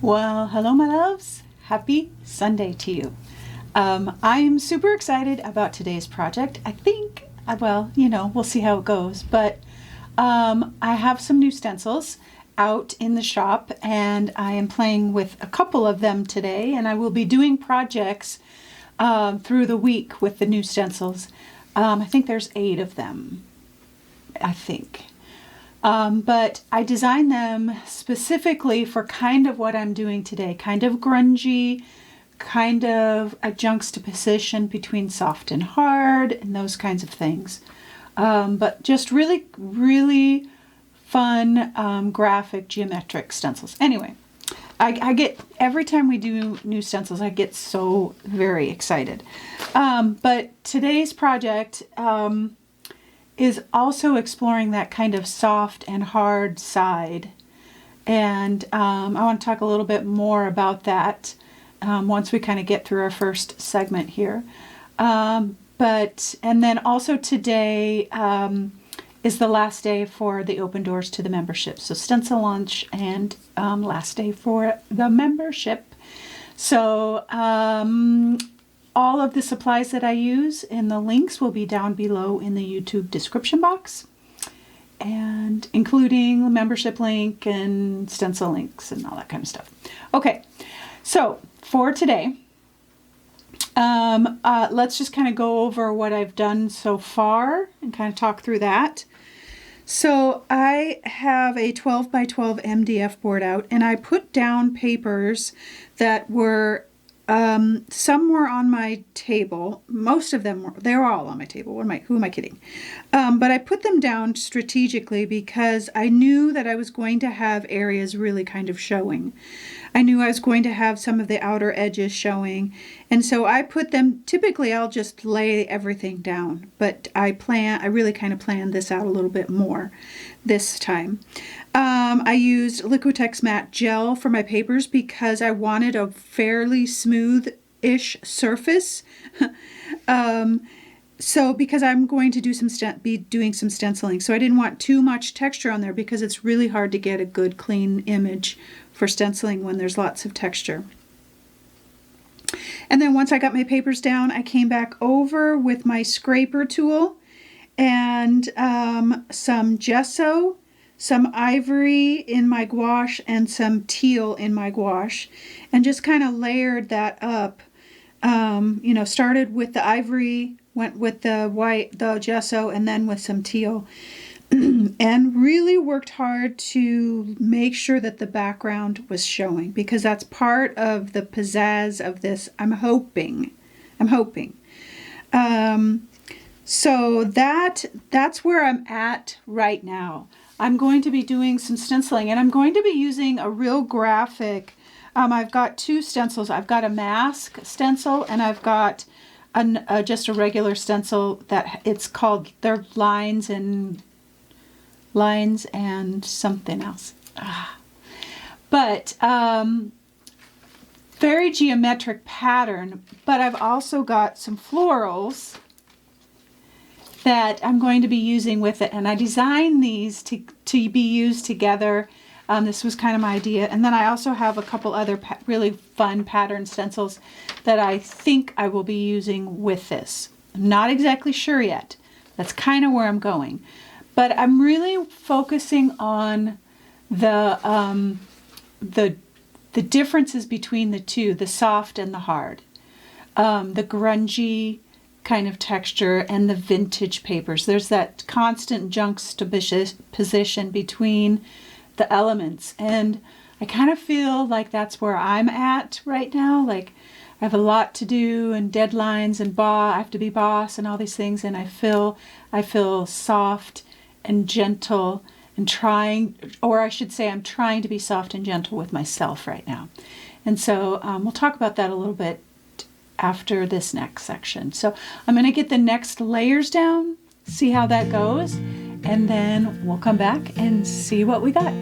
Well, hello, my loves. Happy Sunday to you. I'm super excited about today's project. I think, we'll see how it goes. But I have some new stencils out in the shop, and I am playing with a couple of them today, and I will be doing projects through the week with the new stencils. I think there's 8 of them, I think. But I designed them specifically for kind of what I'm doing today, kind of grungy, kind of a juxtaposition between soft and hard and those kinds of things. But just really, really fun graphic geometric stencils. Anyway, I get, every time we do new stencils, I get so very excited. But today's project is also exploring that kind of soft and hard side. And I want to talk a little bit more about that once we kind of get through our first segment here. And then also today is the last day for the open doors to the membership. So stencil launch and last day for the membership. So all of the supplies that I use and the links will be down below in the YouTube description box, and including the membership link and stencil links and all that kind of stuff. Okay, so for today, let's just kind of go over what I've done so far and kind of talk through that. So I have a 12 by 12 MDF board out, and I put down papers that were some were on my table. Most of them were, they're all on my table. Who am I kidding? But I put them down strategically because I knew that I was going to have areas really kind of showing. I knew I was going to have some of the outer edges showing. And so I put them, typically I'll just lay everything down, but I really kind of planned this out a little bit more this time. I used Liquitex matte gel for my papers because I wanted a fairly smooth-ish surface. So because I'm going to do be doing some stenciling, so I didn't want too much texture on there because it's really hard to get a good clean image for stenciling when there's lots of texture. And then once I got my papers down, I came back over with my scraper tool and some gesso, some ivory in my gouache, and some teal in my gouache, and just kind of layered that up. Started with the ivory, went with the white, the gesso, and then with some teal. And really worked hard to make sure that the background was showing, because that's part of the pizzazz of this. I'm hoping. So that's where I'm at right now. I'm going to be doing some stenciling, and I'm going to be using a real graphic. I've got 2 stencils. I've got a mask stencil, and I've got just a regular stencil that it's called, they're lines and something else. But very geometric pattern, but I've also got some florals that I'm going to be using with it, and I designed these to be used together. This was kind of my idea. And then I also have a couple other really fun pattern stencils that I think I will be using with this. I'm not exactly sure yet. That's kind of where I'm going. But I'm really focusing on the differences between the two, the soft and the hard, the grungy kind of texture and the vintage papers. There's that constant juxtaposition between the elements, and I kind of feel like that's where I'm at right now. Like I have a lot to do and deadlines and I have to be boss and all these things, and I feel soft and gentle and trying, or I should say I'm trying to be soft and gentle with myself right now. And so we'll talk about that a little bit after this next section. So I'm going to get the next layers down, see how that goes, and then we'll come back and see what we got.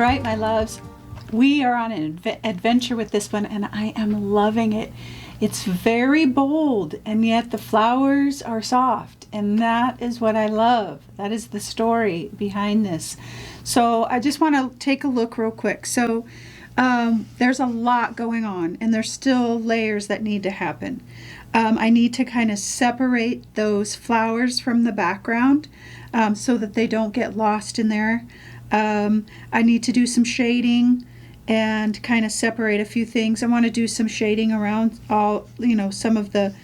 right, my loves, we are on an adventure with this one, and I am loving it. It's very bold, and yet the flowers are soft, and that is what I love. That is the story behind this. So I just want to take a look real quick. So there's a lot going on, and there's still layers that need to happen. I need to kind of separate those flowers from the background so that they don't get lost in there. I need to do some shading and kind of separate a few things. I want to do some shading around all, some of the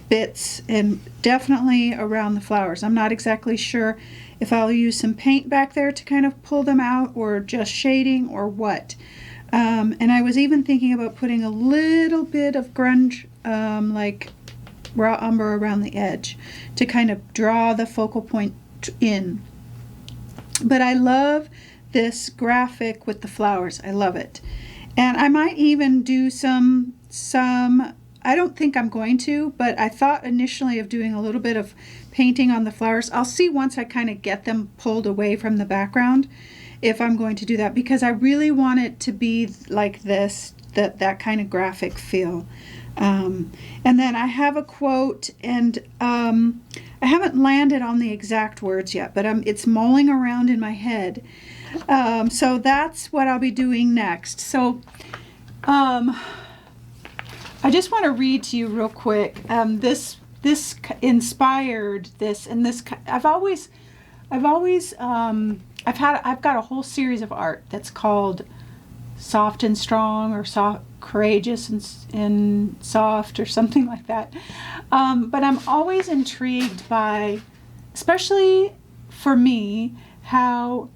bits, and definitely around the flowers. I'm not exactly sure if I'll use some paint back there to kind of pull them out, or just shading, or what. And I was even thinking about putting a little bit of grunge, like raw umber around the edge to kind of draw the focal point in. But I love this graphic with the flowers. I love it. And I might even do some, I don't think I'm going to, but I thought initially of doing a little bit of painting on the flowers. I'll see once I kind of get them pulled away from the background if I'm going to do that, because I really want it to be like this, that kind of graphic feel. And then I have a quote, and I haven't landed on the exact words yet, but it's mulling around in my head. So that's what I'll be doing next. So I just want to read to you real quick. This inspired this, and this I've got a whole series of art that's called Soft and Strong, or Courageous and Soft, or something like that. But I'm always intrigued by, especially for me, how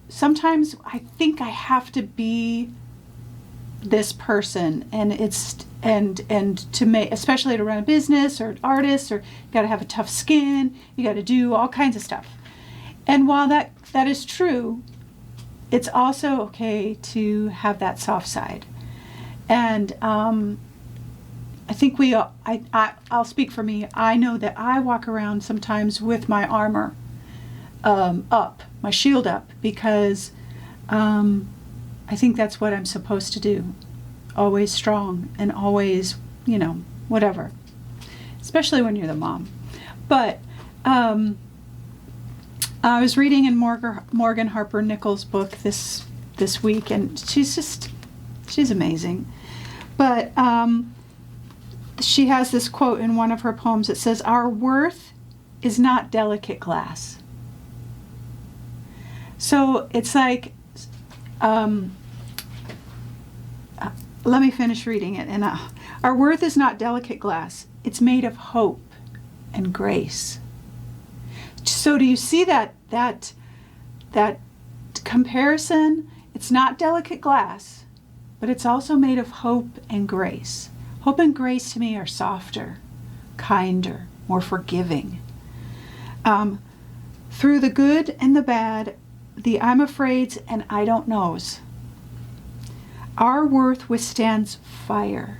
sometimes I think I have to be this person, and to make, especially to run a business or an artist, or you got to have a tough skin, you got to do all kinds of stuff. And while that is true, it's also okay to have that soft side. And I think I'll speak for me. I know that I walk around sometimes with my armor up, my shield up, because I think that's what I'm supposed to do. Always strong, and always, whatever. Especially when you're the mom. But I was reading in Morgan Harper Nichols' book this week, and she's amazing. But she has this quote in one of her poems that says, "Our worth is not delicate glass." So it's like, let me finish reading it. And our worth is not delicate glass. It's made of hope and grace. So do you see that comparison? It's not delicate glass, but it's also made of hope and grace. Hope and grace to me are softer, kinder, more forgiving. Through the good and the bad, the I'm afraids and I don't knows, our worth withstands fire,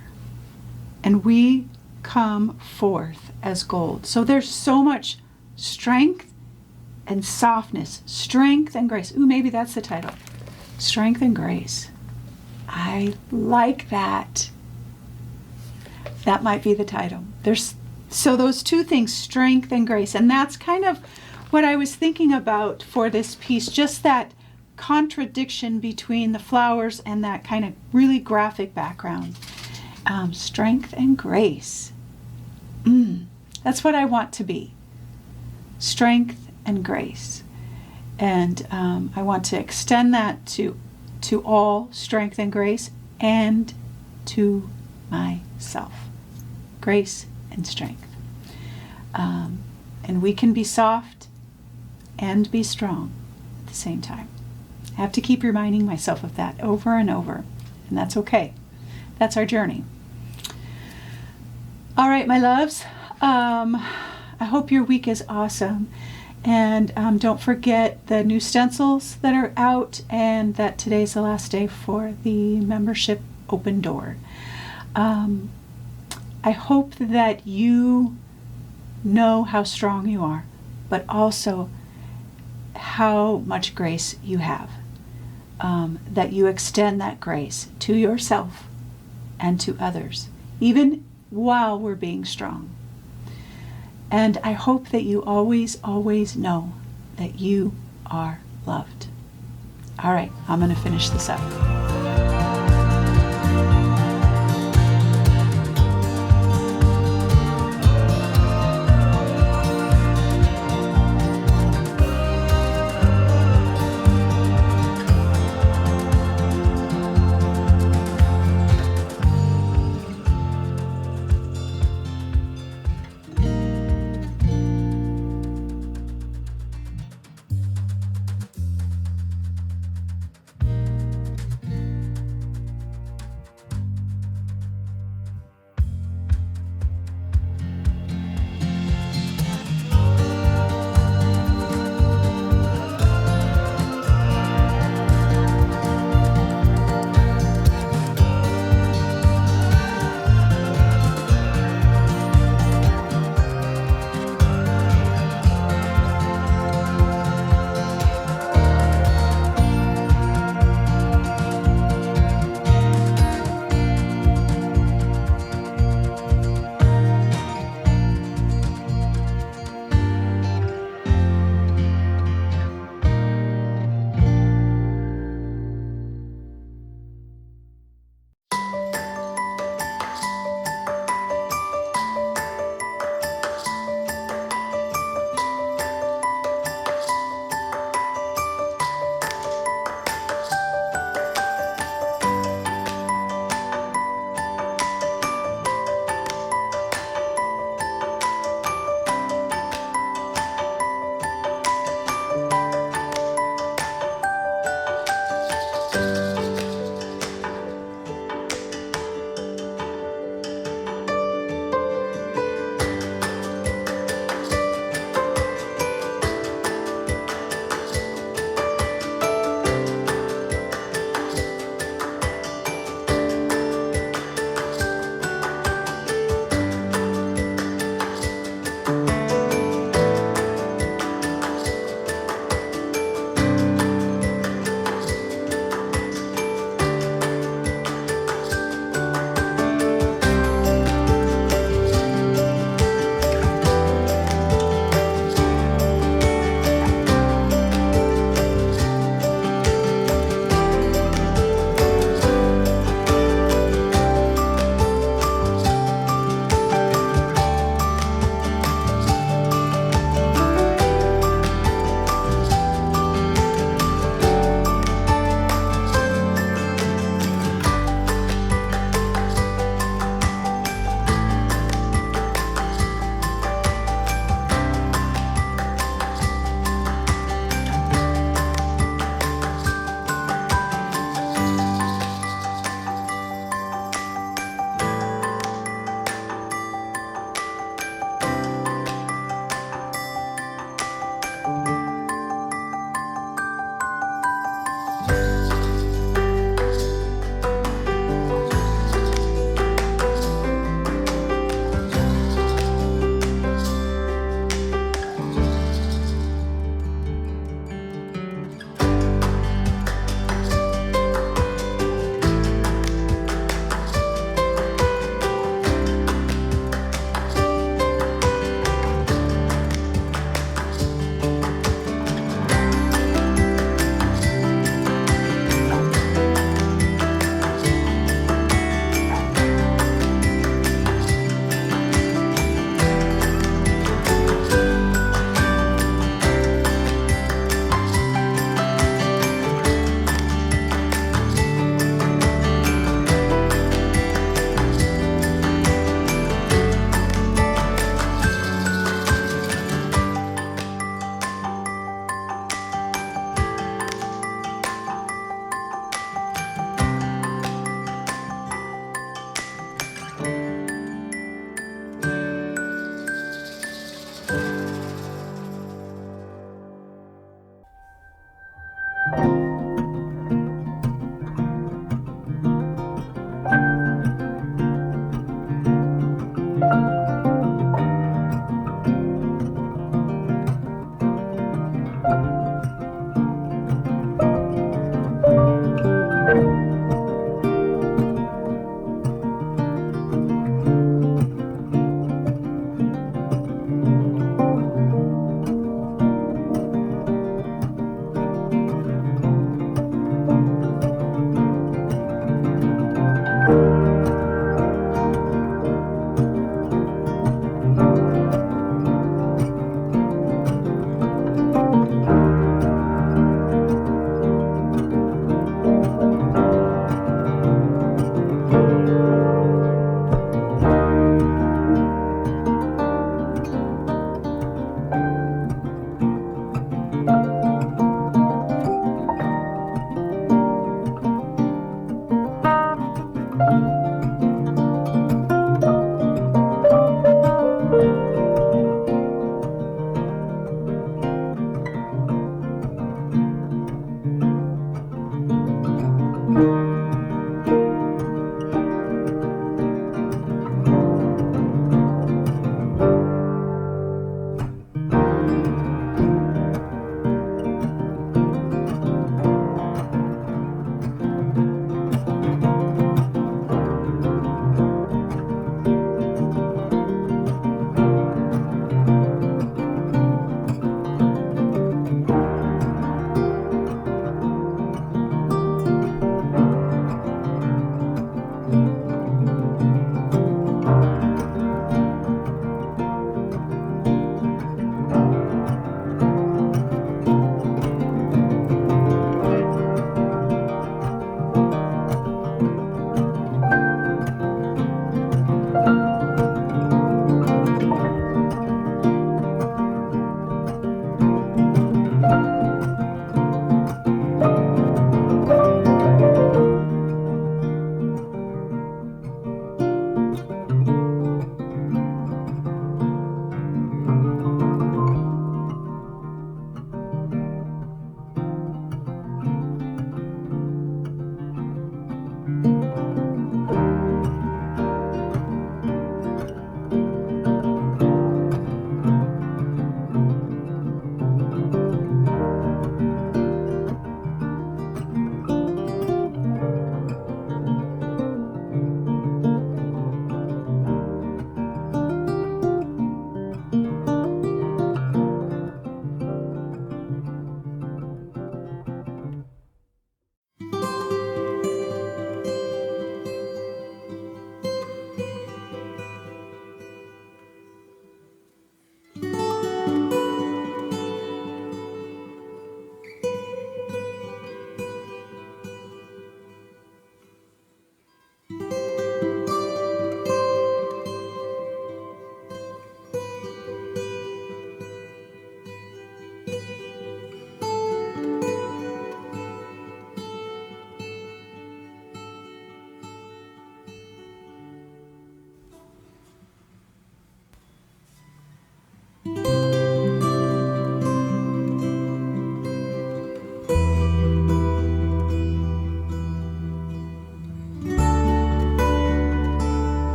and we come forth as gold. So there's so much strength and softness, strength and grace. Ooh, maybe that's the title. Strength and grace. I like that. That might be the title. So those two things, strength and grace. And that's kind of what I was thinking about for this piece, just that contradiction between the flowers and that kind of really graphic background. Strength and grace. That's what I want to be. Strength and grace. And I want to extend that to all strength and grace, and to myself. Grace and strength. And we can be soft and be strong at the same time. I have to keep reminding myself of that over and over, and that's okay. That's our journey. All right, my loves. I hope your week is awesome. And don't forget the new stencils that are out, and that today's the last day for the membership open door. I hope that you know how strong you are, but also how much grace you have. that you extend that grace to yourself and to others, even while we're being strong. And I hope that you always, always know that you are loved. All right, I'm going to finish this up.